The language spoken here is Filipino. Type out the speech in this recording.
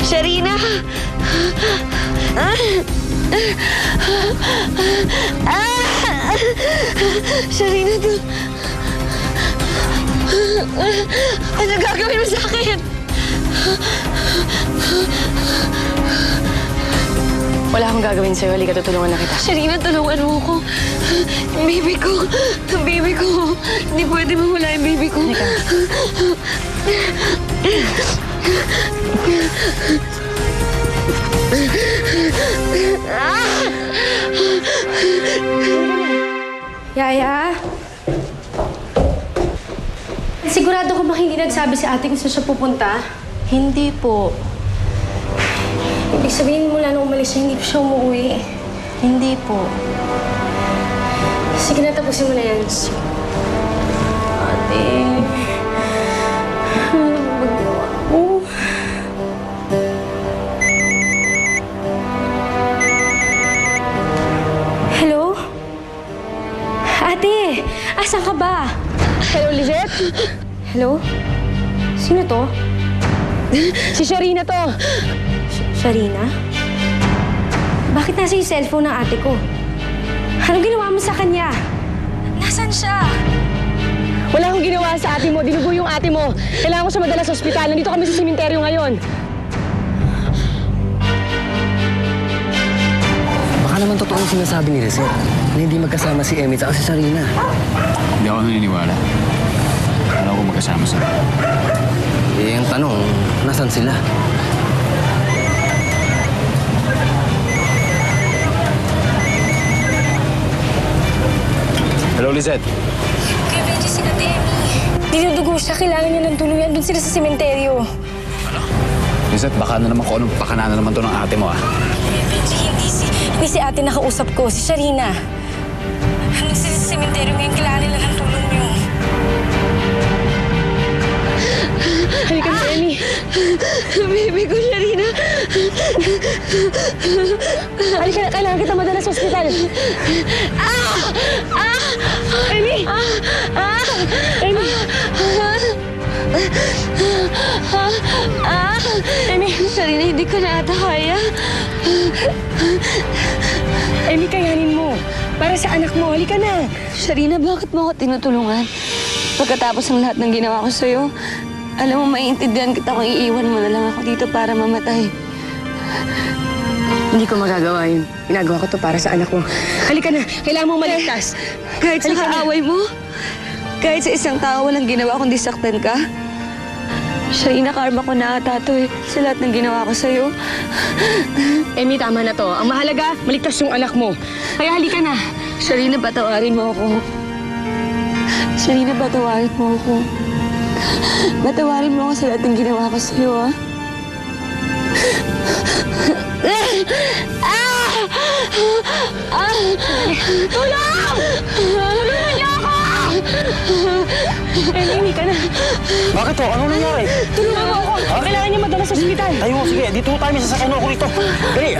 Sharina! Sharina, ano gagawin mo sa akin? Wala akong gagawin sa'yo. Halika, tutulungan na kita. Sharina, tulungan mo ako. Ang baby ko. Ang baby ko. Hindi pwede mawala yung baby ko. Halika. Yaya? Sigurado ko ba hindi nagsabi si ate kung saan siya pupunta? Hindi po. Ibig sabihin mula nung umalis siya, hindi pa siya umuwi. Hindi po. Sige na, tapusin mo na yan. Ate... Ano magawa ko? Hello? Ate! Asan ka ba? Hello, Lizette? Hello? Sino to? Si Sharina to. Sharina? Bakit nasa yung cellphone ng ate ko? Anong ginawa mo sa kanya? Nasaan siya? Wala akong ginawa sa ate mo. Dinugo yung ate mo. Kailangan ko siya madala sa ospital. Nandito kami sa sementeryo ngayon. Baka naman totoo ang sinasabi ni Lizette na hindi magkasama si Emmy at si Sharina. Hindi ako naniniwala. Alam ko magkasama sila. Eh, ang tanong, nasan sila? Hello, Lizette. Kaya Benji, si Ate Emmy. Dinudugo siya. Kailangan niya ng tuluyan. Doon sila sa sementeryo. Lizette, baka na naman kung anong pakana na naman to ng ate mo, ah. Kaya Benji, hindi si ate nakausap ko. Si Sharina. Hanggang sila sa sementeryo ngayon. Kailangan nila ng tulong niyo. Halika na, Emmy. Baby ko, Sharina. Halika na. Kailangan kita madala sa ospital. Emmy! Emmy! Emmy, Sharina, hindi ko na ata kaya. Emmy, kayanin mo. Para sa anak mo. Halika na. Sharina, bakit mo ako tinutulungan? Pagkatapos ng lahat ng ginawa ko sa'yo, alam mo, maiintindihan kita kung iiwan mo na lang ako dito para mamatay. Hindi ko magagawa yun. Ginagawa ko to para sa anak mo. Halika na. Kailangan mo maligtas. Kahit sa Halika na. kaaway mo, kahit sa isang tao walang ginawa kundi saktan ka, Sharina, karma ko na ata to eh. Sa lahat ng ginawa ko sa'yo. Emmy, tama na to. Ang mahalaga, maligtas yung anak mo. Kaya halika na. Sharina, patawarin mo ako. Sharina, patawarin mo ako. Patawarin mo ako sa lahat ng ginawa ko sa'yo, ha? Tulong! Tulungan niyo ako! Emmy, ka na. Bakit to? Ano nangyari? Tulungan mo ako. Kailangan niya madala sa ospital. Tayo, sige. Dito tayo. May sasakyan ako rito. Dali.